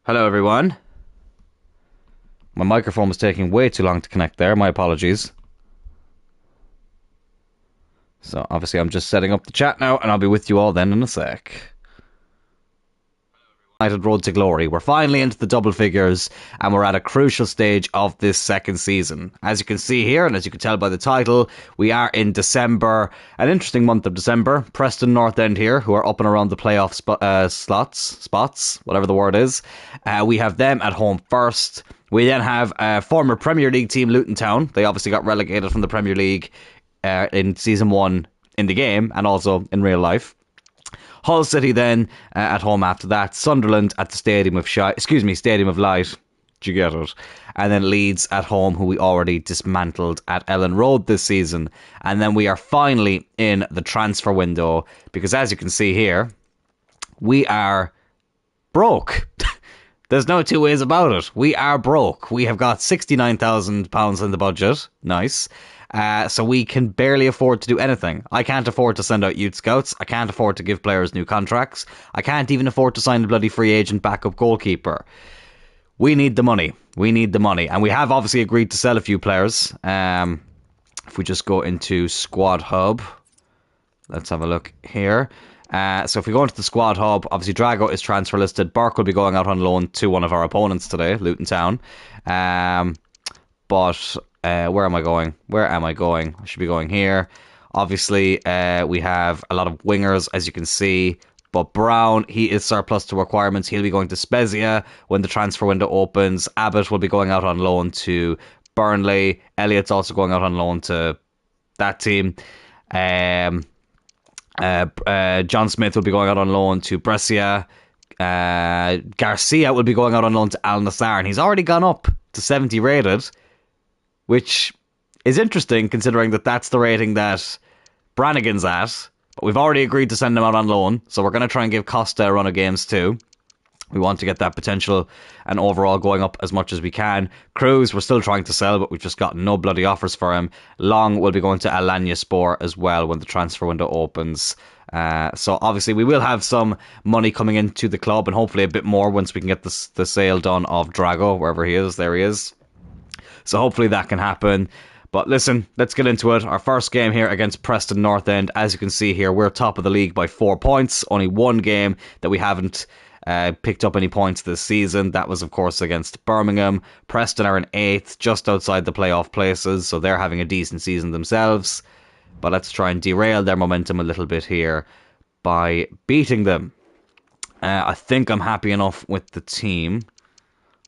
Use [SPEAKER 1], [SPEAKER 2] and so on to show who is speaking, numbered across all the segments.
[SPEAKER 1] Hello everyone. My microphone was taking way too long to connect there, my apologies. So obviously I'm just setting up the chat now and I'll be with you all then in a sec. United Road to Glory. We're finally into the double figures and we're at a crucial stage of this second season. As you can see here and as you can tell by the title, we are in December, an interesting month of December. Preston North End here, who are up and around the playoff spots, whatever the word is. We have them at home first. We then have a former Premier League team, Luton Town. They obviously got relegated from the Premier League in Season 1 in the game and also in real life. Hull City then at home after that. Sunderland at the Stadium of Light. Do you get it? And then Leeds at home, who we already dismantled at Ellen Road this season. And then we are finally in the transfer window because as you can see here, we are broke. There's no two ways about it. We are broke. We have got £69,000 in the budget. Nice. So we can barely afford to do anything. I can't afford to send out youth scouts. I can't afford to give players new contracts. I can't even afford to sign a bloody free agent backup goalkeeper. We need the money. We need the money. And we have obviously agreed to sell a few players. If we just go into Squad Hub, let's have a look here. So if we go into the Squad Hub, obviously Drago is transfer listed. Burke will be going out on loan to one of our opponents today, Luton Town. But where am I going? I should be going here. Obviously, we have a lot of wingers, as you can see. But Brown, he is surplus to requirements. He'll be going to Spezia when the transfer window opens. Abbott will be going out on loan to Burnley. Elliott's also going out on loan to that team. John Smith will be going out on loan to Brescia. Garcia will be going out on loan to Al Nassr. And he's already gone up to 70 rated, which is interesting considering that that's the rating that Brannigan's at. But we've already agreed to send him out on loan, so we're going to try and give Costa a run of games too. We want to get that potential and overall going up as much as we can. Cruz, we're still trying to sell, but we've just got no bloody offers for him. Long will be going to Alanyaspor as well when the transfer window opens. So obviously we will have some money coming into the club and hopefully a bit more once we can get the sale done of Drago, wherever he is. There he is. So hopefully that can happen. But listen, let's get into it. Our first game here against Preston North End. As you can see here, we're top of the league by 4 points. Only one game that we haven't picked up any points this season. That was, of course, against Birmingham. Preston are in 8th, just outside the playoff places. So they're having a decent season themselves. But let's try and derail their momentum a little bit here by beating them. I think I'm happy enough with the team.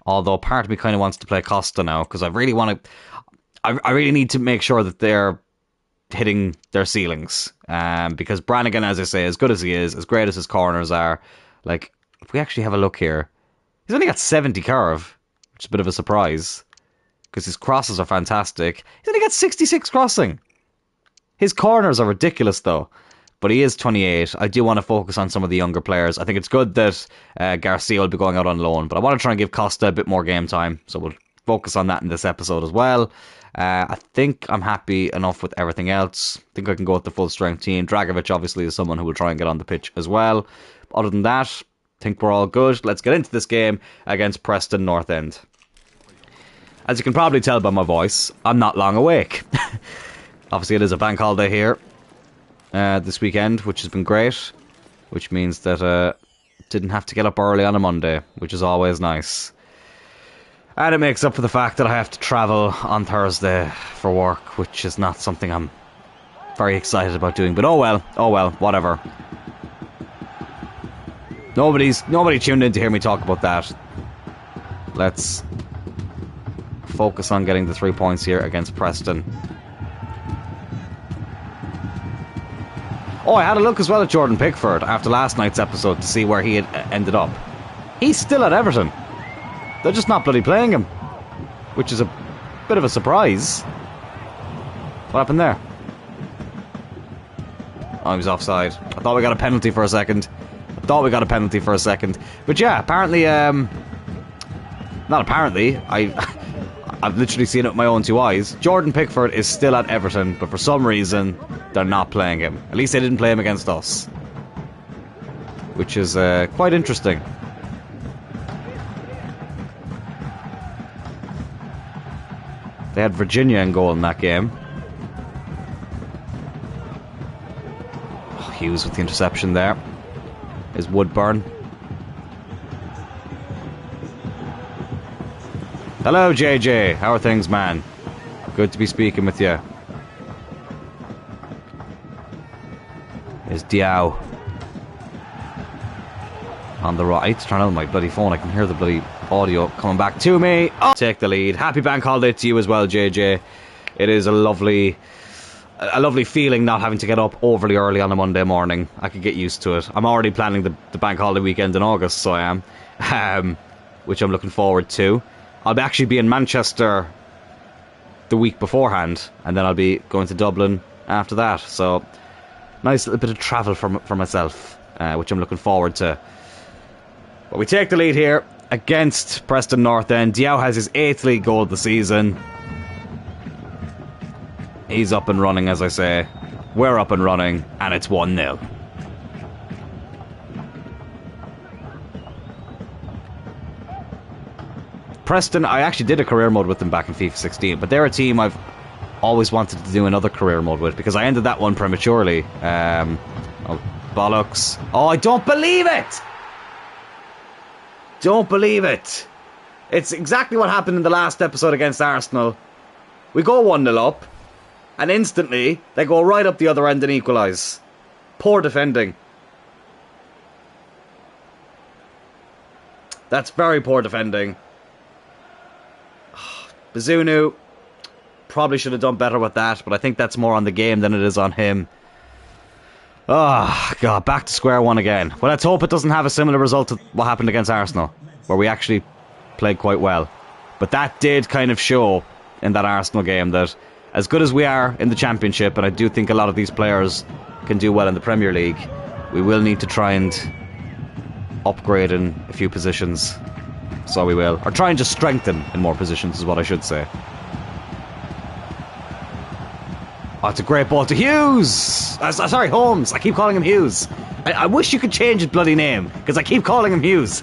[SPEAKER 1] Although part of me kind of wants to play Costa now because I really need to make sure that they're hitting their ceilings. Because Brannigan, as I say, as good as he is, as great as his corners are, like if we actually have a look here, he's only got 70 curve, which is a bit of a surprise because his crosses are fantastic. He's only got 66 crossing. His corners are ridiculous though. But he is 28. I do want to focus on some of the younger players. I think it's good that Garcia will be going out on loan. But I want to try and give Costa a bit more game time. So we'll focus on that in this episode as well. I think I'm happy enough with everything else. I think I can go with the full strength team. Dragovic obviously is someone who will try and get on the pitch as well. Other than that, I think we're all good. Let's get into this game against Preston North End. As you can probably tell by my voice, I'm not long awake. Obviously it is a bank holiday here. This weekend, which has been great, which means that didn't have to get up early on a Monday, which is always nice. And it makes up for the fact that I have to travel on Thursday for work, which is not something I'm very excited about doing. But oh well, whatever. Nobody tuned in to hear me talk about that. Let's focus on getting the 3 points here against Preston. Oh, I had a look as well at Jordan Pickford after last night's episode to see where he had ended up. He's still at Everton. They're just not bloody playing him, which is a bit of a surprise. What happened there? Oh, he was offside. I thought we got a penalty for a second. But yeah, apparently, not apparently, I've literally seen it with my own two eyes. Jordan Pickford is still at Everton, but for some reason, they're not playing him. At least they didn't play him against us. Which is quite interesting. They had Virginia in goal in that game. Oh, Hughes with the interception there. Is Woodburn. Hello, JJ. How are things, man? Good to be speaking with you. Is Diao on the right? Turn on my bloody phone. I can hear the bloody audio coming back to me. Oh, take the lead. Happy bank holiday to you as well, JJ. It is a lovely feeling not having to get up overly early on a Monday morning. I could get used to it. I'm already planning the bank holiday weekend in August, so I am, which I'm looking forward to. I'll actually be in Manchester the week beforehand, and then I'll be going to Dublin after that. So, nice little bit of travel for myself, which I'm looking forward to. But we take the lead here against Preston North End. Diao has his 8th league goal of the season. He's up and running, as I say. We're up and running, and it's 1-0. Preston, I actually did a career mode with them back in FIFA 16, but they're a team I've always wanted to do another career mode with, because I ended that one prematurely. Oh, bollocks. Oh, I don't believe it! Don't believe it. It's exactly what happened in the last episode against Arsenal. We go 1-0 up, and instantly they go right up the other end and equalise. Poor defending. That's very poor defending. Bazunu probably should have done better with that, but I think that's more on the game than it is on him. Oh, God, back to square one again. Well, let's hope it doesn't have a similar result to what happened against Arsenal, where we actually played quite well. But that did kind of show in that Arsenal game that as good as we are in the Championship, and I do think a lot of these players can do well in the Premier League, we will need to try and upgrade in a few positions. So we will. Or try and just strengthen in more positions is what I should say. Oh, it's a great ball to Hughes! Sorry, Holmes. I keep calling him Hughes. I wish you could change his bloody name, because I keep calling him Hughes.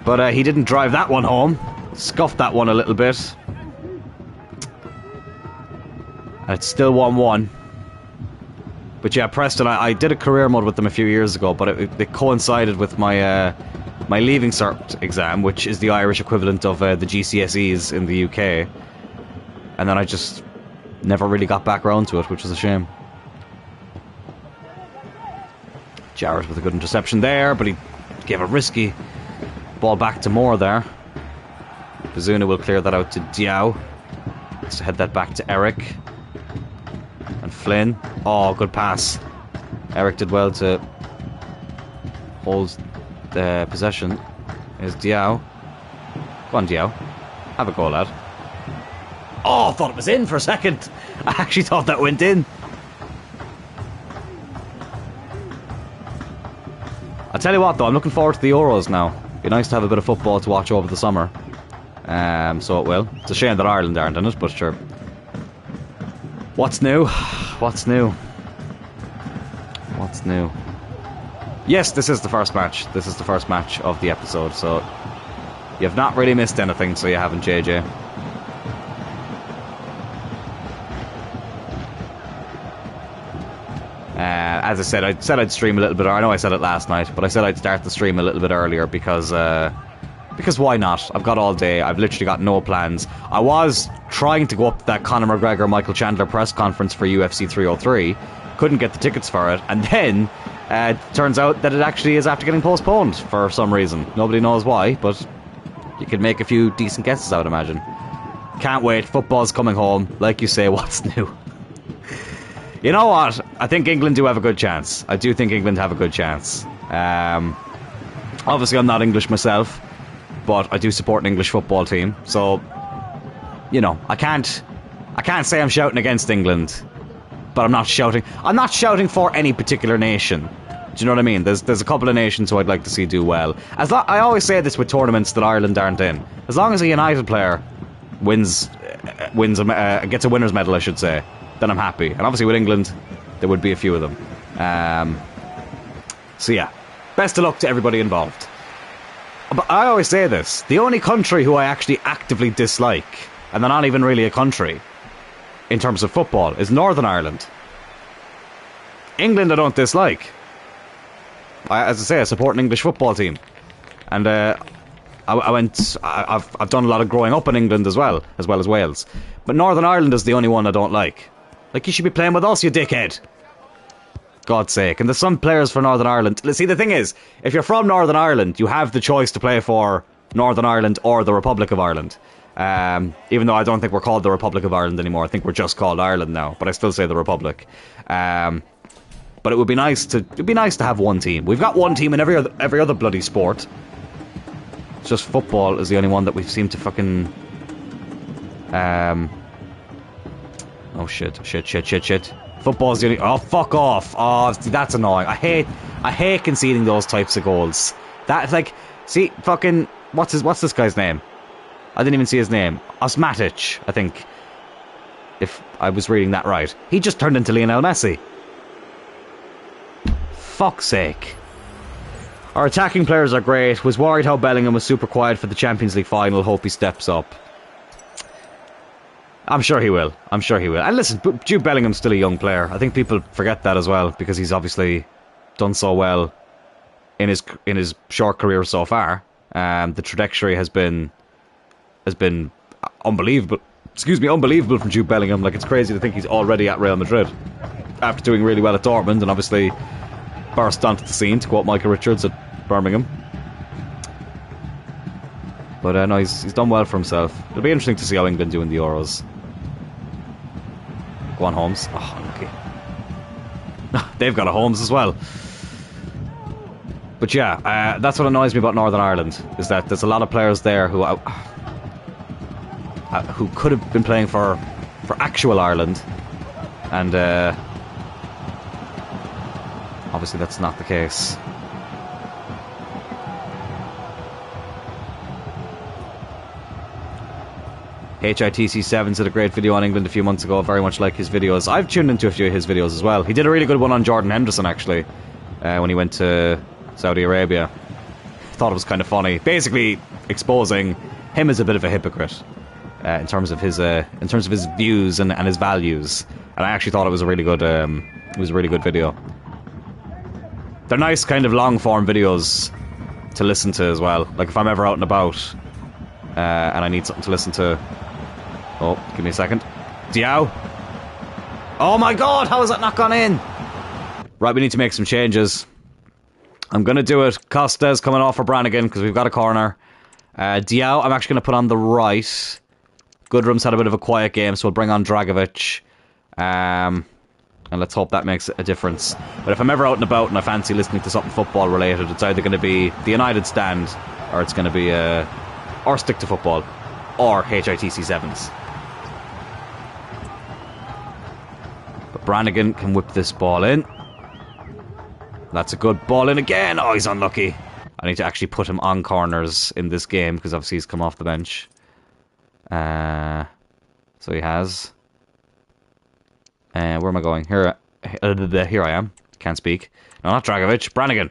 [SPEAKER 1] But he didn't drive that one home. Scuffed that one a little bit. And it's still 1-1. But yeah, Preston, I did a career mode with them a few years ago, but it coincided with my my Leaving Cert exam, which is the Irish equivalent of the GCSEs in the UK. And then I just never really got back around to it, which is a shame. Jarrett with a good interception there, but he gave a risky ball back to Moore there. Bazunu will clear that out to Diao. Let's head that back to Eric. And Flynn. Oh, good pass. Eric did well to hold the possession. Here's Diao. Go on, Diao. Have a go, lad. Oh, I thought it was in for a second. I actually thought that went in. I'll tell you what, though, I'm looking forward to the Euros now. Be nice to have a bit of football to watch over the summer. So it will. It's a shame that Ireland aren't in it, but sure. What's new? What's new? What's new? Yes, this is the first match. This is the first match of the episode, so you've not really missed anything, so you haven't, JJ. As I said I'd stream a little bit. I know I said it last night, but I said I'd start the stream a little bit earlier because why not? I've got all day. I've literally got no plans. I was trying to go up to that Conor McGregor Michael Chandler press conference for UFC 303. Couldn't get the tickets for it, and then turns out that it actually is after getting postponed for some reason. Nobody knows why, but you could make a few decent guesses, I would imagine. Can't wait. Football's coming home. Like you say, what's new? You know what? I think England do have a good chance. I do think England have a good chance. Obviously, I'm not English myself, but I do support an English football team. So, you know, I can't say I'm shouting against England, but I'm not shouting. I'm not shouting for any particular nation. Do you know what I mean? There's a couple of nations who I'd like to see do well. I always say this with tournaments that Ireland aren't in. As long as a United player gets a winner's medal, I should say, then I'm happy. And obviously with England, there would be a few of them. So yeah, best of luck to everybody involved. But I always say this, the only country who I actually actively dislike and they're not even really a country in terms of football, is Northern Ireland. England I don't dislike. As I say, I support an English football team. And I've done a lot of growing up in England as well as Wales. But Northern Ireland is the only one I don't like. Like, you should be playing with us, you dickhead. God's sake. And there's some players for Northern Ireland. See, the thing is, if you're from Northern Ireland, you have the choice to play for Northern Ireland or the Republic of Ireland. Even though I don't think we're called the Republic of Ireland anymore. I think we're just called Ireland now. But I still say the Republic. But it would be nice to have one team. We've got one team in every other bloody sport. It's just football is the only one that we seem to fucking... Oh shit. Football's the only... Oh, fuck off. Oh, that's annoying. I hate conceding those types of goals. That's like... See, fucking... What's this guy's name? I didn't even see his name. Osmatic, I think. If I was reading that right. He just turned into Lionel Messi. Fuck's sake. Our attacking players are great. Was worried how Bellingham was super quiet for the Champions League final. Hope he steps up. I'm sure he will. And listen, Jude Bellingham's still a young player. I think people forget that as well, because he's obviously done so well in his short career so far. The trajectory has been unbelievable. Unbelievable from Jude Bellingham. Like, it's crazy to think he's already at Real Madrid after doing really well at Dortmund, and obviously burst onto the scene, to quote Michael Richards at Birmingham. But no, he's done well for himself. It'll be interesting to see how England do in the Euros. Go on, Holmes. Oh, okay. They've got a Holmes as well. But yeah, that's what annoys me about Northern Ireland, is that there's a lot of players there who could have been playing for actual Ireland, and obviously that's not the case. HITC7 did a great video on England a few months ago, very much like his videos. I've tuned into a few of his videos as well. He did a really good one on Jordan Henderson, actually, when he went to Saudi Arabia. Thought it was kind of funny, basically exposing him as a bit of a hypocrite in terms of his views and his values. And I actually thought it was a really good video. They're nice kind of long form videos to listen to as well. Like, if I'm ever out and about and I need something to listen to. Oh, give me a second. Diao. Oh my god, how has that not gone in? Right, we need to make some changes. I'm going to do it. Costa's coming off for Brannigan because we've got a corner. Diao, I'm actually going to put on the right. Goodrum's had a bit of a quiet game, so we'll bring on Dragovic. And let's hope that makes a difference. But if I'm ever out and about and I fancy listening to something football related, it's either going to be the United Stand, or it's going to be or Stick to Football, or HITC 7s. But Brannigan can whip this ball in. That's a good ball in again. Oh, he's unlucky. I need to actually put him on corners in this game, because obviously he's come off the bench. So he has. Where am I going? Here I am. Can't speak. No, not Dragovic. Brannigan.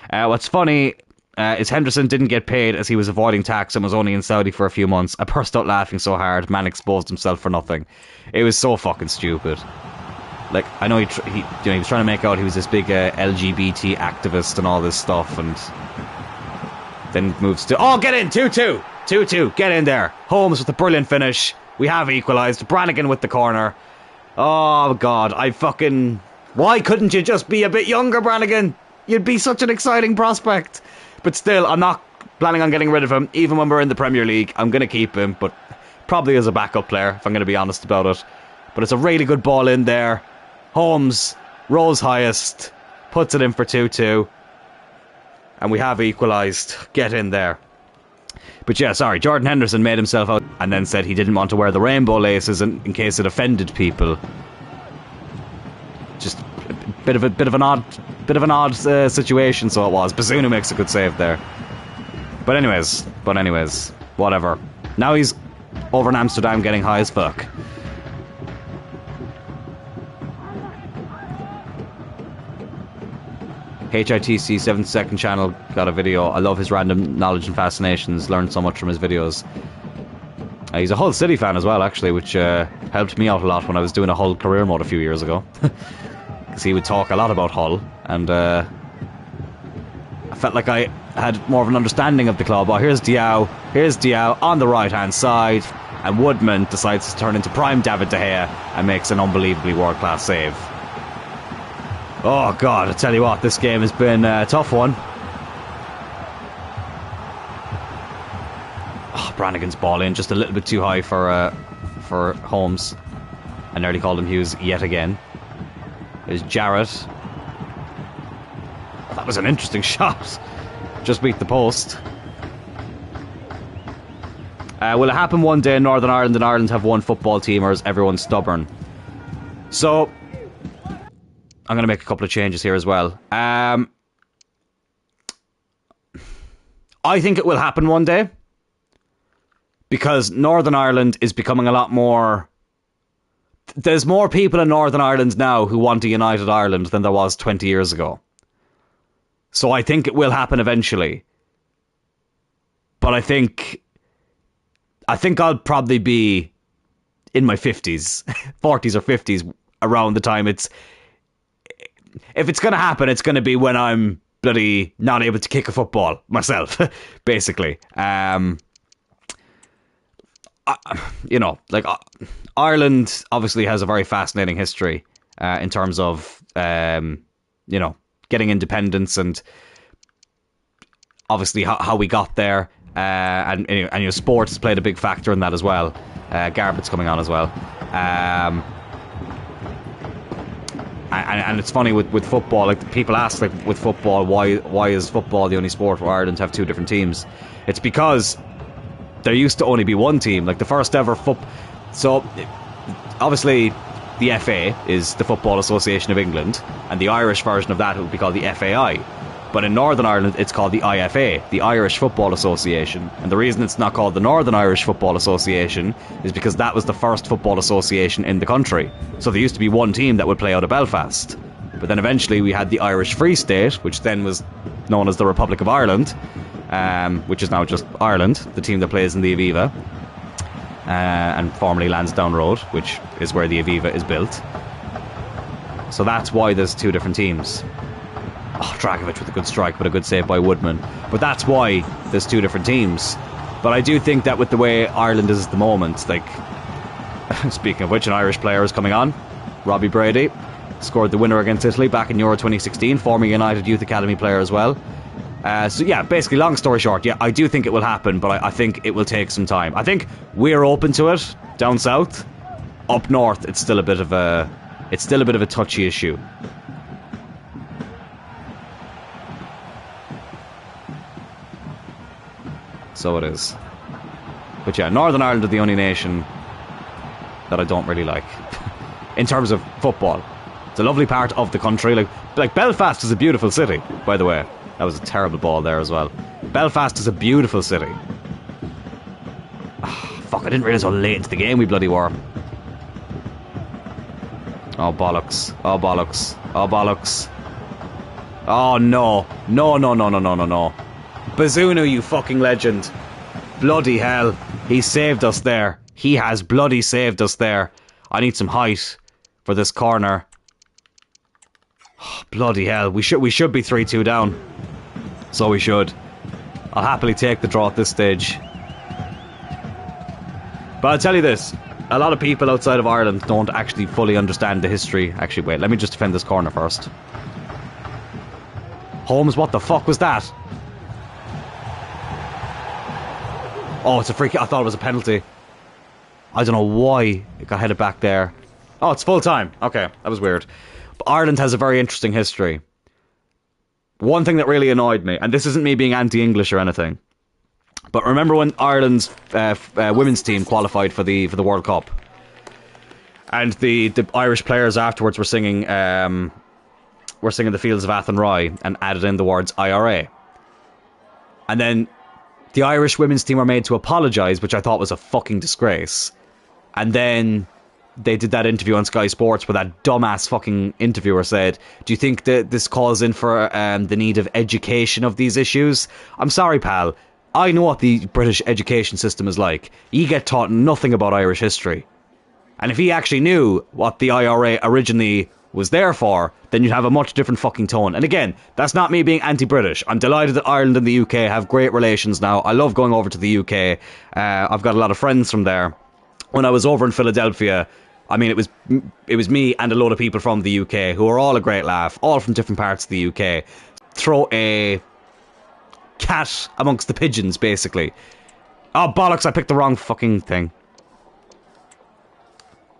[SPEAKER 1] What's funny is Henderson didn't get paid as he was avoiding tax and was only in Saudi for a few months. I burst out laughing so hard, man exposed himself for nothing. It was so fucking stupid. Like, I know he was trying to make out he was this big LGBT activist and all this stuff, and then moves to... Oh, get in! 2-2! 2-2, get in there. Holmes with a brilliant finish. We have equalised. Brannigan with the corner. Oh, God, why couldn't you just be a bit younger, Brannigan? You'd be such an exciting prospect. But still, I'm not planning on getting rid of him. Even when we're in the Premier League, I'm going to keep him, but probably as a backup player, if I'm going to be honest about it. But it's a really good ball in there. Holmes rolls highest, puts it in for 2-2. And we have equalised. Get in there. But yeah, sorry, Jordan Henderson made himself out and then said he didn't want to wear the rainbow laces in case it offended people. Just a bit of an odd situation, so it was. Bazunu makes a good save there. But anyways, whatever. Now he's over in Amsterdam getting high as fuck. HITC 7th channel got a video. I love his random knowledge and fascinations. Learned so much from his videos. He's a Hull City fan as well, actually, which helped me out a lot when I was doing a Hull career mode a few years ago. Because he would talk a lot about Hull, and I felt like I had more of an understanding of the club. Oh, here's Diao on the right-hand side, and Woodman decides to turn into prime David De Gea and makes an unbelievably world-class save. Oh God, I tell you what, this game has been a tough one. Oh, Brannigan's ball in just a little bit too high for Holmes. I nearly called him Hughes yet again. There's Jarrett. That was an interesting shot. Just beat the post. Will it happen one day in Northern Ireland and Ireland have one football team, or is everyone stubborn? So, I'm going to make a couple of changes here as well. I think it will happen one day. Because Northern Ireland is becoming a lot more... There's more people in Northern Ireland now who want a united Ireland than there was 20 years ago. So I think it will happen eventually. But I think I'll probably be in my 50s, 40s or 50s around the time it's... If it's going to happen, it's going to be when I'm bloody not able to kick a football myself, basically. Ireland obviously has a very fascinating history in terms of, getting independence and obviously how we got there. And sports has played a big factor in that as well. Garbutt's coming on as well. And it's funny with football, like people ask, like with football, why is football the only sport where Ireland have two different teams? It's because there used to only be one team, like the first ever So obviously the FA is the Football Association of England, and the Irish version of that would be called the FAI. But in Northern Ireland, it's called the IFA, the Irish Football Association. And the reason it's not called the Northern Irish Football Association is because that was the first football association in the country. So there used to be one team that would play out of Belfast. But then eventually we had the Irish Free State, which then was known as the Republic of Ireland, which is now just Ireland, the team that plays in the Aviva, and formerly Lansdowne Road, which is where the Aviva is built. So that's why there's two different teams. Oh, Dragovic with a good strike, but a good save by Woodman. But that's why there's two different teams. But I do think that with the way Ireland is at the moment, like, speaking of which, an Irish player is coming on. Robbie Brady scored the winner against Italy back in Euro 2016, former United Youth Academy player as well. So yeah, basically, long story short, yeah, I do think it will happen, but I think it will take some time. I think we're open to it down south. Up north, it's still a bit of a touchy issue. So it is. But yeah, Northern Ireland are the only nation that I don't really like in terms of football. It's a lovely part of the country. Like Belfast is a beautiful city, by the way. That was a terrible ball there as well. Belfast is a beautiful city. Oh, fuck, I didn't realise how late into the game we bloody were. Oh, bollocks. Oh, bollocks. Oh, bollocks. Oh, no. No. Bazunu, you fucking legend. Bloody hell. He saved us there. He has bloody saved us there. I need some height for this corner. Oh, bloody hell. We should be 3-2 down. So we should. I'll happily take the draw at this stage. But I'll tell you this. A lot of people outside of Ireland don't actually fully understand the history. Actually, wait. Let me just defend this corner first. Holmes, what the fuck was that? Oh, it's a free kick. I thought it was a penalty. I don't know why it got headed back there. Oh, it's full time. Okay, that was weird. But Ireland has a very interesting history. One thing that really annoyed me, and this isn't me being anti-English or anything, but remember when Ireland's women's team qualified for the World Cup, and the Irish players afterwards were singing "The Fields of Athenry" and added in the words IRA, and then the Irish women's team were made to apologise, which I thought was a fucking disgrace. And then they did that interview on Sky Sports where that dumbass fucking interviewer said, do you think that this calls in for the need of education of these issues? I'm sorry, pal. I know what the British education system is like. You get taught nothing about Irish history. And if he actually knew what the IRA originally was there for, then you'd have a much different fucking tone. And again, that's not me being anti-British. I'm delighted that Ireland and the UK have great relations now. I love going over to the UK. I've got a lot of friends from there. When I was over in Philadelphia, I mean, it was me and a load of people from the UK who are all a great laugh, all from different parts of the UK. Throw a cat amongst the pigeons, basically. Oh, bollocks, I picked the wrong fucking thing.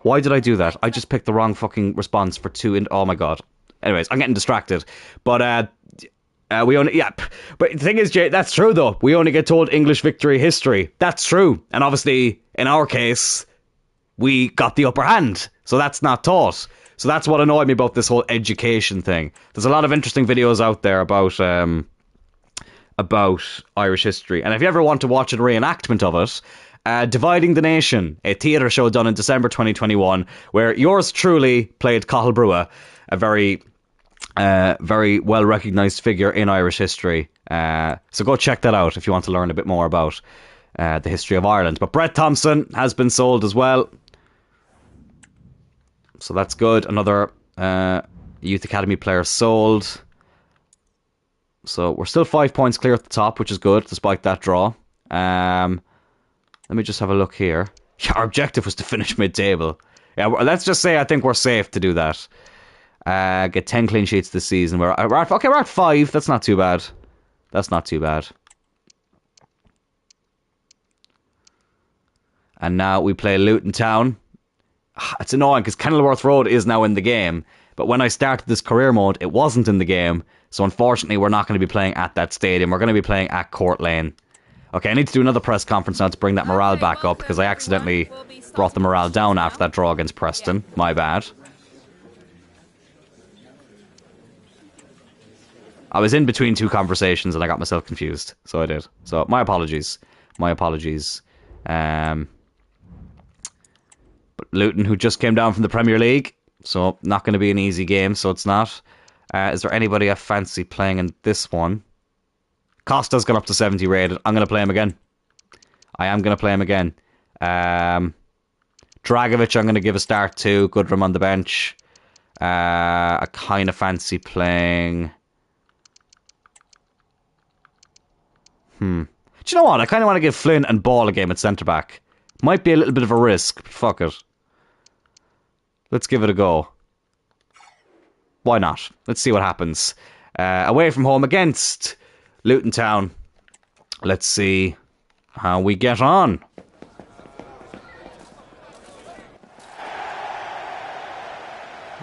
[SPEAKER 1] Why did I do that? I just picked the wrong fucking response for two. Oh my god. Anyways, I'm getting distracted. But we only, yeah. But the thing is, Jay, that's true though. We only get told English victory history. That's true. And obviously, in our case, we got the upper hand. So that's not taught. So that's what annoyed me about this whole education thing. There's a lot of interesting videos out there about Irish history. And if you ever want to watch a reenactment of it, Dividing the Nation, a theatre show done in December 2021, where yours truly played Cathal Brugha, a very well recognised figure in Irish history. So go check that out if you want to learn a bit more about the history of Ireland. But Brett Thompson has been sold as well, so that's good. Another Youth Academy player sold. So we're still 5 points clear at the top, which is good, despite that draw. Let me just have a look here. Yeah, our objective was to finish mid-table. Yeah, let's just say I think we're safe to do that. Get 10 clean sheets this season. We're at 5. That's not too bad. That's not too bad. And now we play Luton Town. It's annoying because Kenilworth Road is now in the game. But when I started this career mode, it wasn't in the game. So unfortunately, we're not going to be playing at that stadium. We're going to be playing at Court Lane. Okay, I need to do another press conference now to bring that morale back up, because I accidentally brought the morale down after that draw against Preston. My bad. I was in between two conversations and I got myself confused. So I did. So my apologies. My apologies. But Luton, who just came down from the Premier League, so not going to be an easy game, so it's not. Is there anybody I fancy playing in this one? Costa's gone up to 70 rated. I'm going to play him again. I am going to play him again. Dragovic, I'm going to give a start to. Goodrum on the bench. I kind of fancy playing... Do you know what? I kind of want to give Flynn and Ball a game at centre-back. Might be a little bit of a risk, but fuck it. Let's give it a go. Why not? Let's see what happens. Away from home against Luton Town. Let's see how we get on.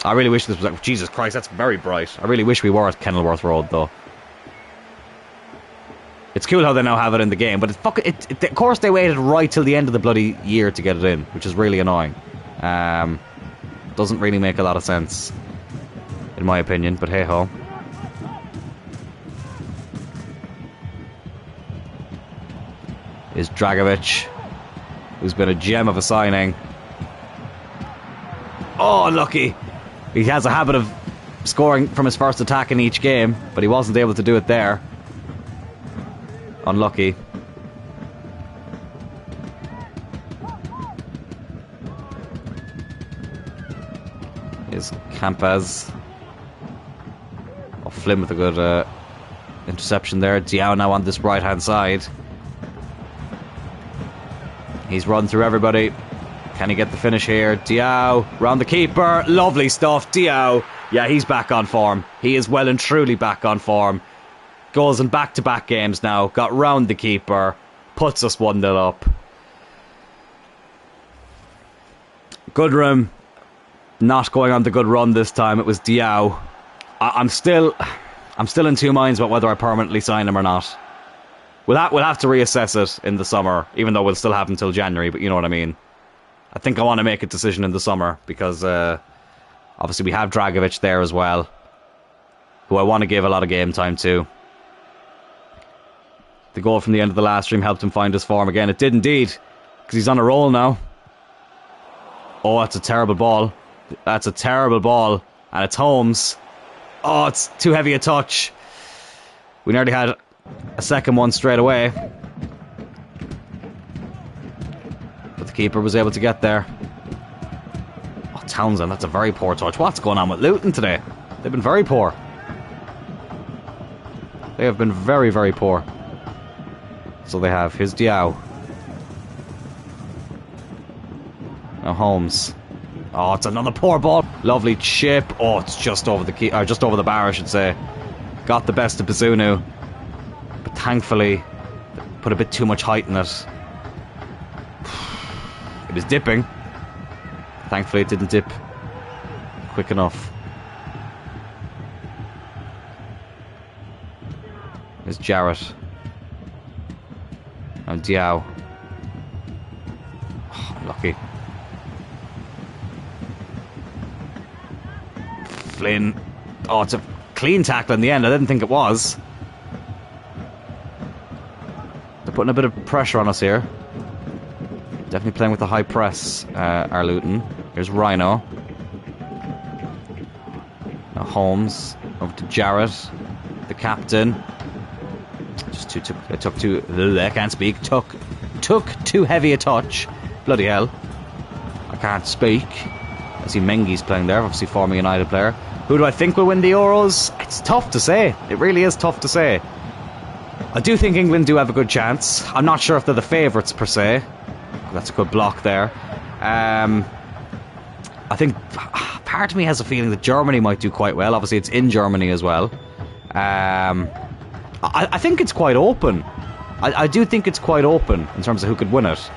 [SPEAKER 1] I really wish this was... Jesus Christ, that's very bright. I really wish we were at Kenilworth Road, though. It's cool how they now have it in the game, but of course they waited right till the end of the bloody year to get it in, which is really annoying. Doesn't really make a lot of sense, in my opinion, but hey-ho. Is Dragovic, who's been a gem of a signing. Oh, unlucky. He has a habit of scoring from his first attack in each game, but he wasn't able to do it there. Unlucky. Is Campaz. Oh, Flynn with a good interception there. Diao now on this right hand side. He's run through everybody. Can he get the finish here? Diao round the keeper. Lovely stuff. Diao. Yeah, he's back on form. He is well and truly back on form. Goes in back-to-back games now. Got round the keeper. Puts us 1-0 up. Goodrum not going on the good run this time. It was Diao. I'm still in two minds about whether I permanently sign him or not. We'll have to reassess it in the summer, even though we'll still have until January, but you know what I mean. I think I want to make a decision in the summer because obviously we have Dragovic there as well, who I want to give a lot of game time to. The goal from the end of the last stream helped him find his form again. It did indeed, because he's on a roll now. Oh, that's a terrible ball. That's a terrible ball. And it's Holmes. Oh, it's too heavy a touch. We nearly had a second one straight away. But the keeper was able to get there. Oh, Townsend, that's a very poor touch. What's going on with Luton today? They've been very poor. They have been very, very poor. So they have. Here's Diao. Now Holmes. Oh, it's another poor ball. Lovely chip. Oh, it's just over the key, or just over the bar, I should say. Got the best of Bazunu, but thankfully put a bit too much height in it. It was dipping. Thankfully, it didn't dip quick enough. There's Jarrett. And Diao. Oh, lucky. Flynn. Oh, it's a clean tackle in the end. I didn't think it was. They're putting a bit of pressure on us here. Definitely playing with a high press, our Luton. Here's Rhino. Now Holmes. Over to Jarrett. The captain. Took too heavy a touch. Bloody hell. I can't speak. I see Mengi's playing there, obviously former United player. Who do I think will win the Euros? It's tough to say. It really is tough to say. I do think England do have a good chance. I'm not sure if they're the favourites per se. That's a good block there. I think part of me has a feeling that Germany might do quite well. Obviously, it's in Germany as well. I think it's quite open. I do think it's quite open in terms of who could win it.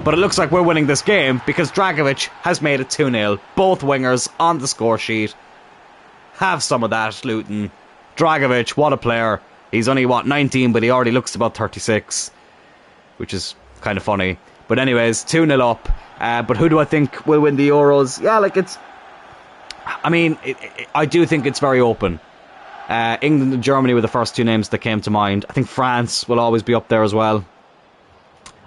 [SPEAKER 1] But it looks like we're winning this game because Dragovic has made it 2-0. Both wingers on the score sheet. Have some of that, Luton. Dragovic, what a player. He's only, 19, but he already looks about 36. Which is kind of funny. But anyways, 2-0 up. But who do I think will win the Euros? Yeah, like it's... I mean, I do think it's very open. England and Germany were the first two names that came to mind. I think France will always be up there as well.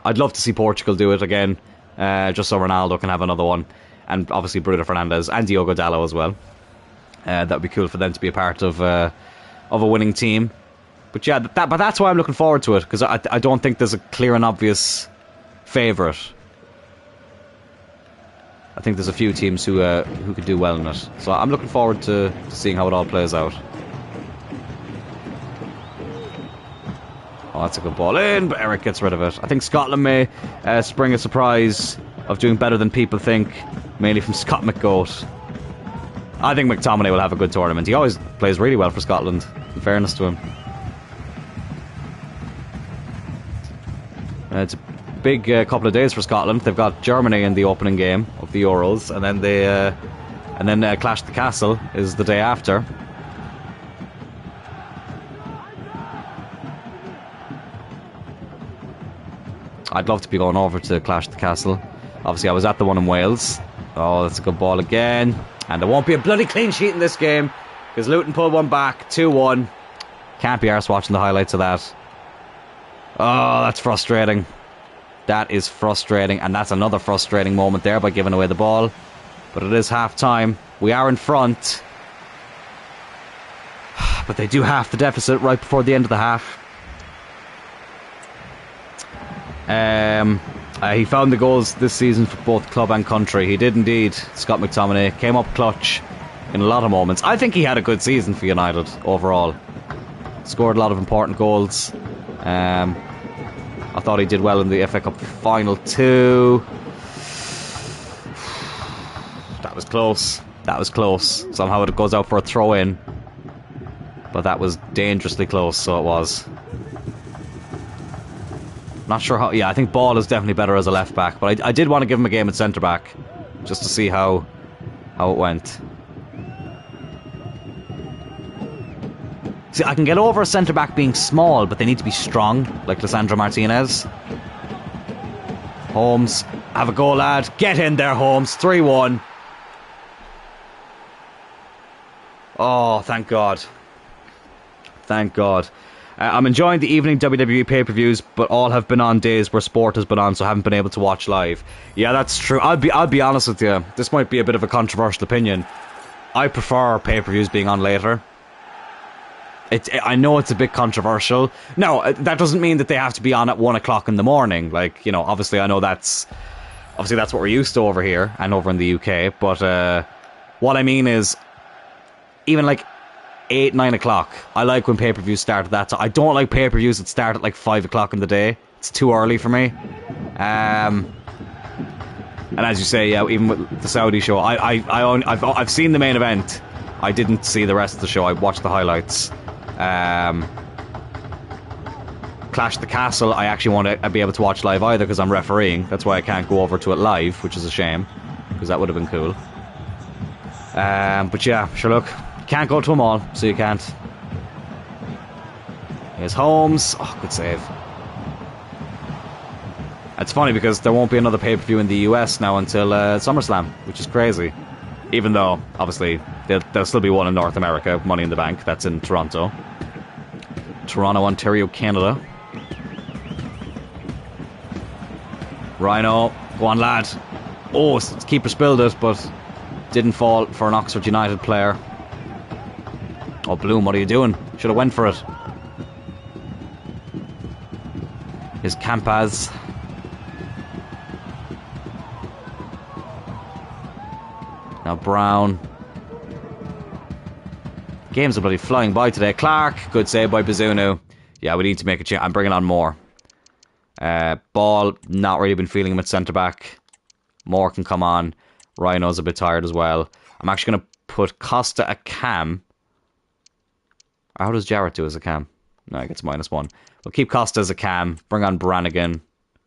[SPEAKER 1] I'd love to see Portugal do it again, just so Ronaldo can have another one. And obviously Bruno Fernandes and Diogo Dalot as well. That would be cool for them to be a part of a winning team. But yeah, but that's why I'm looking forward to it, because I don't think there's a clear and obvious favourite. I think there's a few teams who could do well in it. So I'm looking forward to seeing how it all plays out. Oh, that's a good ball in, but Eric gets rid of it. I think Scotland may spring a surprise of doing better than people think, mainly from Scott McGoat. I think McTominay will have a good tournament. He always plays really well for Scotland, in fairness to him. It's a big couple of days for Scotland. They've got Germany in the opening game of the Euros, and then Clash the Castle is the day after. I'd love to be going over to Clash the Castle. Obviously, I was at the one in Wales. Oh, that's a good ball again. And there won't be a bloody clean sheet in this game, because Luton pulled one back, 2-1. Can't be arsed watching the highlights of that. Oh, that's frustrating. That is frustrating, and that's another frustrating moment there by giving away the ball. But it is half-time. We are in front. But they do half the deficit right before the end of the half. He found the goals this season for both club and country. He did indeed. Scott McTominay came up clutch in a lot of moments. I think he had a good season for United overall. Scored a lot of important goals. I thought he did well in the FA Cup final too. That was close. That was close. Somehow it goes out for a throw-in. But that was dangerously close, so it was. Not sure how... Yeah, I think Ball is definitely better as a left-back. But I did want to give him a game at centre-back. Just to see how it went. See, I can get over a centre-back being small, but they need to be strong, like Lisandro Martinez. Holmes, have a go, lad. Get in there, Holmes. 3-1. Oh, thank God. Thank God. I'm enjoying the evening WWE pay-per-views, but all have been on days where sport has been on, so I haven't been able to watch live. Yeah, that's true. I'll be honest with you. This might be a bit of a controversial opinion. I prefer pay-per-views being on later. I know it's a bit controversial. No, that doesn't mean that they have to be on at 1 o'clock in the morning. Like, you know, obviously I know that's what we're used to over here and over in the UK. But what I mean is, even like 8, 9 o'clock. I like when pay-per-views start at that time. I don't like pay-per-views that start at like 5 o'clock in the day. It's too early for me. And as you say, yeah, even with the Saudi show, I've seen the main event. I didn't see the rest of the show. I watched the highlights. Clash of the Castle, I actually want to be able to watch live either because I'm refereeing. That's why I can't go over to it live, which is a shame, because that would have been cool. But yeah, sure, look, you can't go to them all, so you can't. Here's Holmes. Oh, good save. It's funny because there won't be another pay-per-view in the US now until SummerSlam, which is crazy. Even though, obviously, there'll still be one in North America, Money in the Bank. That's in Toronto. Toronto, Ontario, Canada. Rhino. Go on, lad. Oh, the keeper spilled it, but didn't fall for an Oxford United player. Oh, Bloom, what are you doing? Should have went for it. Here's Campaz. Now Brown. Games are bloody flying by today. Clark, good save by Bazunu. Yeah, we need to make a change. I'm bringing on Moore. Ball, not really been feeling him at centre back. Moore can come on. Rhino's a bit tired as well. I'm actually going to put Costa a cam. How does Jarrett do as a cam? No, he gets -1. We'll keep Costa as a cam. Bring on Brannigan.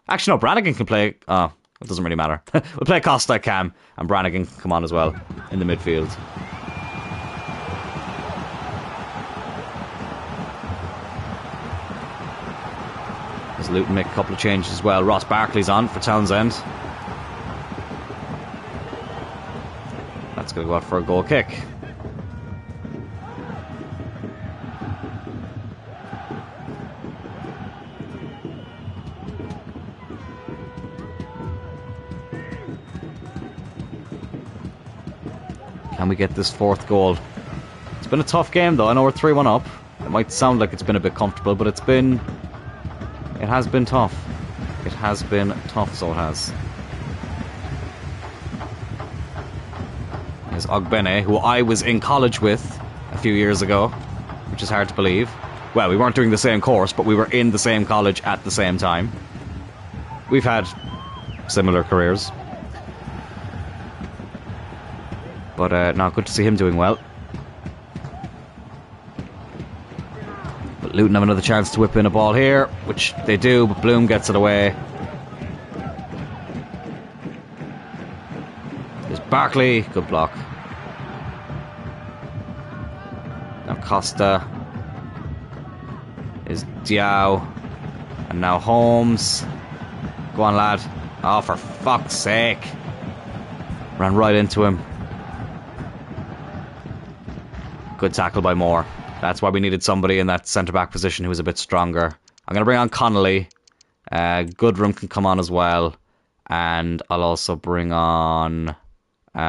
[SPEAKER 1] Actually, no, Brannigan can play. Oh, it doesn't really matter. We'll play Costa a cam, and Brannigan can come on as well in the midfield. As Luton make a couple of changes as well. Ross Barkley's on for Townsend. That's going to go out for a goal kick. Can we get this 4th goal? It's been a tough game though. I know we're 3-1 up. It might sound like it's been a bit comfortable, but it has been tough. It has been tough, so it has. There's Ogbene, who I was in college with a few years ago, which is hard to believe. Well, we weren't doing the same course, but we were in the same college at the same time. We've had similar careers. But no, good to see him doing well. But Luton have another chance to whip in a ball here, which they do, but Bloom gets it away. There's Barkley, good block. Now Costa. Is Diao. And now Holmes. Go on, lad. Oh, for fuck's sake. Ran right into him. Good tackle by Moore. That's why we needed somebody in that centre-back position who was a bit stronger. I'm going to bring on Connolly. Goodrum can come on as well. And I'll also bring on... who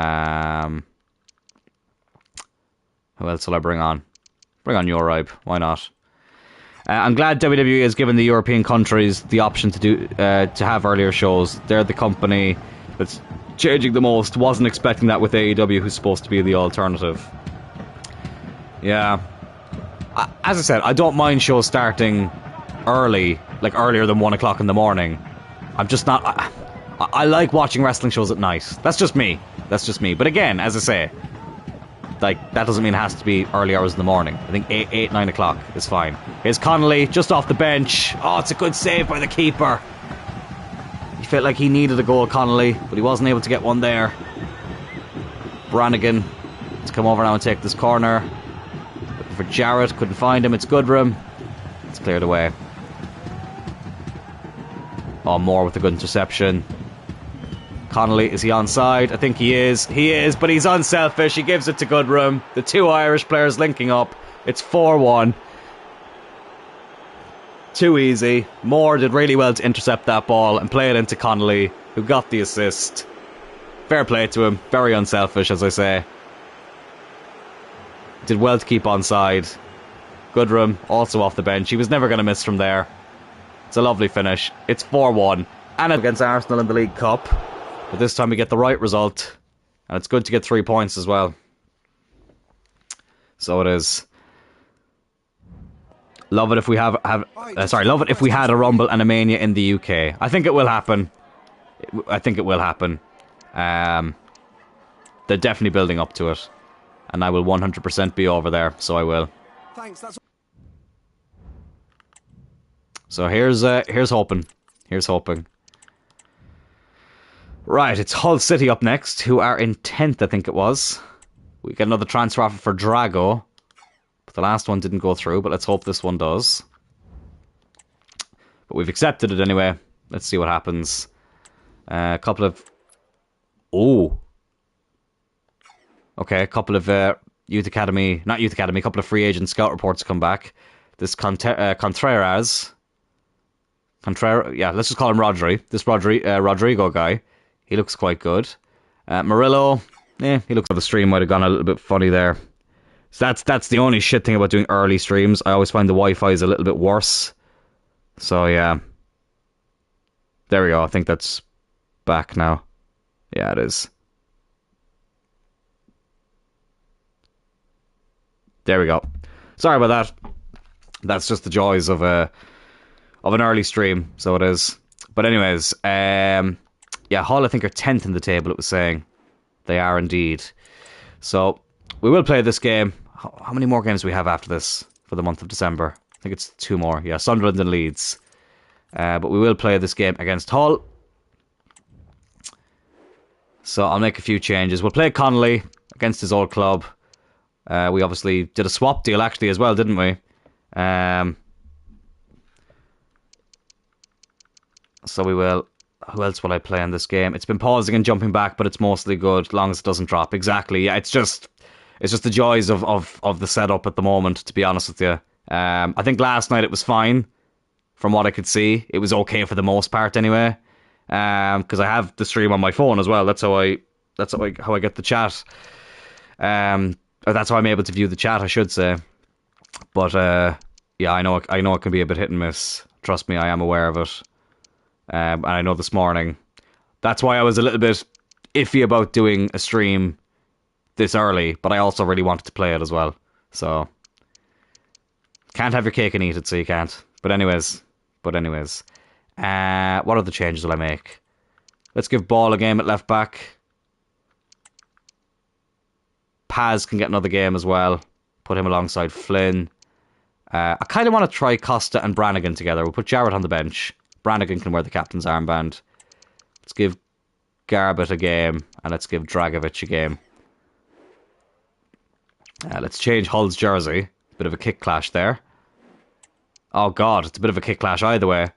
[SPEAKER 1] else will I bring on? Bring on Uribe. Why not? I'm glad WWE has given the European countries the option to have earlier shows. They're the company that's changing the most. Wasn't expecting that with AEW, who's supposed to be the alternative. Yeah. As I said, I don't mind shows starting early, like earlier than 1 o'clock in the morning. I'm just not... I like watching wrestling shows at night. That's just me. But again, as I say, like, that doesn't mean it has to be early hours in the morning. I think 8, 9 o'clock is fine. Here's Connolly, just off the bench. Oh, it's a good save by the keeper. He felt like he needed a goal, Connolly, but he wasn't able to get one there. Brannigan to come over now and take this corner. Looking for Jarrett, couldn't find him. It's Goodrum. It's cleared away. Oh, Moore with a good interception. Connolly, is he onside? I think he is. He is, but he's unselfish. He gives it to Goodrum. The two Irish players linking up. It's 4-1. Too easy. Moore did really well to intercept that ball and play it into Connolly, who got the assist. Fair play to him. Very unselfish, as I say. Did well to keep onside. Goodrum, also off the bench. He was never going to miss from there. It's a lovely finish. It's 4-1. And against Arsenal in the League Cup. But this time we get the right result. And it's good to get 3 points as well. So it is. Love it if we love it if we had a Rumble and a Mania in the UK. I think it will happen. They're definitely building up to it. And I will 100% be over there, so I will.
[SPEAKER 2] Thanks, that's...
[SPEAKER 1] So here's hoping. Here's hoping. Right, it's Hull City up next, who are in 10th, I think it was. We get another transfer offer for Drago. But the last one didn't go through, but let's hope this one does. But we've accepted it anyway. Let's see what happens. A couple of... Oh. Okay, a couple of Youth Academy... Not Youth Academy, a couple of free agent scout reports come back. This Contreras... yeah, let's just call him Rodri. This Rodrigo guy. He looks quite good. Murillo... he looks like the stream might have gone a little bit funny there. So that's the only shit thing about doing early streams. I always find the Wi-Fi is a little bit worse. So yeah. There we go. I think that's back now. Yeah, it is. There we go. Sorry about that. That's just the joys of an early stream. So it is. But anyways, yeah, Hull I think are 10th in the table, it was saying. They are indeed. So we will play this game. How many more games do we have after this for the month of December? I think it's 2 more. Yeah, Sunderland and Leeds. But we will play this game against Hull. So I'll make a few changes. We'll play Connolly against his old club. We obviously did a swap deal actually as well, didn't we? So we will... Who else will I play in this game? It's been pausing and jumping back, but it's mostly good, as long as it doesn't drop. Exactly, yeah, it's just the joys of the setup at the moment, to be honest with you. I think last night it was fine, from what I could see. It was okay for the most part anyway. Because I have the stream on my phone as well. That's how I get the chat. Or that's how I'm able to view the chat, I should say. But yeah, I know it can be a bit hit and miss. Trust me, I am aware of it. And I know this morning, that's why I was a little bit iffy about doing a stream this early, but I also really wanted to play it as well. So can't have your cake and eat it, so you can't. But anyways, what other changes will I make? Let's give Ball a game at left back. Paz can get another game as well. Put him alongside Flynn. I kind of want to try Costa and Brannigan together. We'll put Jarrett on the bench. Brannigan can wear the captain's armband. Let's give Garbett a game, and let's give Dragovic a game. Let's change Hull's jersey. Bit of a kick clash there. Oh god, it's a bit of a kick clash either way.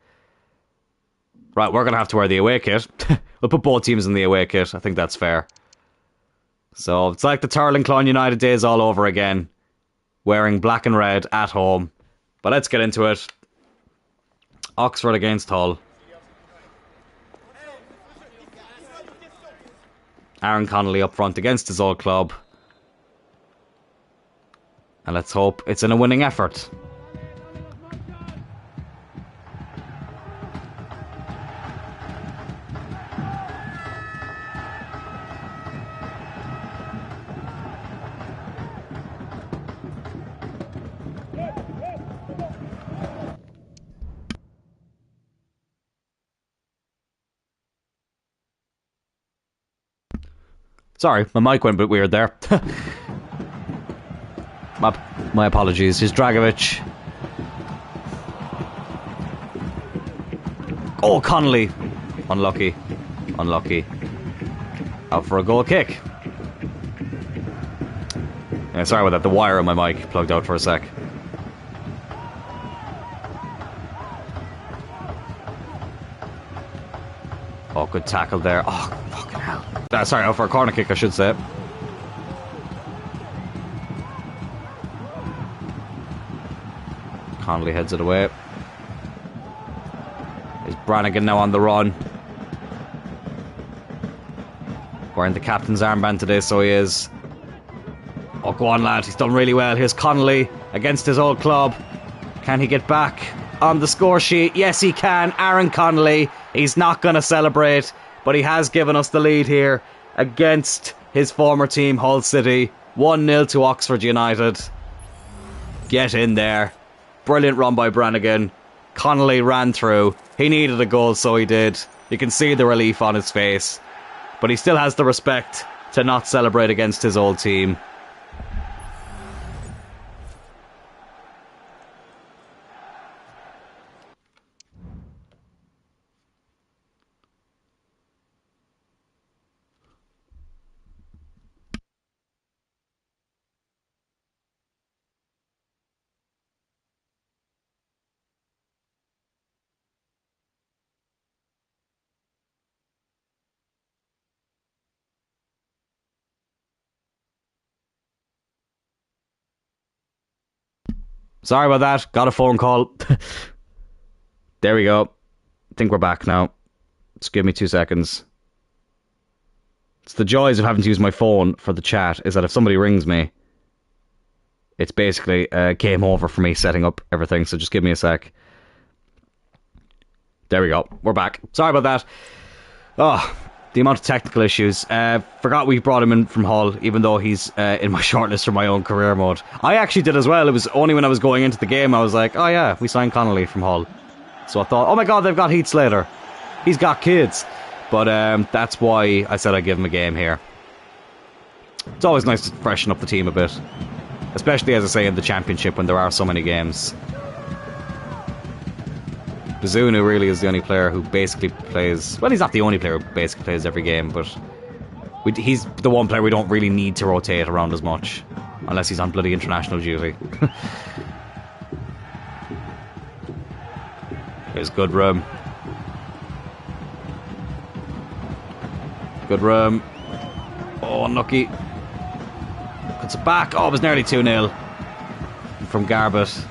[SPEAKER 1] Right, we're going to have to wear the away kit. We'll put both teams in the away kit. I think that's fair. So it's like the Turling Clone United days all over again. Wearing black and red at home. But let's get into it. Oxford against Hull. Aaron Connolly up front against his old club. And let's hope it's in a winning effort. Sorry, my mic went a bit weird there. my apologies. Here's Dragovic. Oh, Connolly. Unlucky. Out for a goal kick. Yeah, sorry about that. The wire on my mic plugged out for a sec. Oh, good tackle there. Oh, fucking hell. Sorry, out for a corner kick, I should say. Connolly heads it away. Is Brannigan now on the run? Wearing the captain's armband today, so he is. Oh, go on, lad. He's done really well. Here's Connolly against his old club. Can he get back on the score sheet? Yes, he can. Aaron Connolly. He's not going to celebrate, but he has given us the lead here against his former team, Hull City. 1-0 to Oxford United. Get in there. Brilliant run by Brannigan. Connolly ran through. He needed a goal, so he did. You can see the relief on his face. But he still has the respect to not celebrate against his old team. Sorry about that. Got a phone call. There we go. I think we're back now. Just give me 2 seconds. It's the joys of having to use my phone for the chat, is that if somebody rings me, it's basically game over for me setting up everything, so just give me a sec. There we go. We're back. Sorry about that. Oh, the amount of technical issues. Forgot we brought him in from Hull, even though he's in my shortlist for my own career mode. I actually did as well. It was only when I was going into the game I was like, oh yeah, we signed Connolly from Hull. So I thought, oh my god, they've got Heath Slater. He's got kids. But that's why I said I'd give him a game here. It's always nice to freshen up the team a bit. Especially, as I say, in the Championship when there are so many games. Bazunu really is the only player who basically plays... Well, he's not the only player who basically plays every game, but... he's the one player we don't really need to rotate around as much. Unless he's on bloody international duty. There's good room. Good room. Oh, unlucky. Cuts it back. Oh, it was nearly 2-0 from Garbett.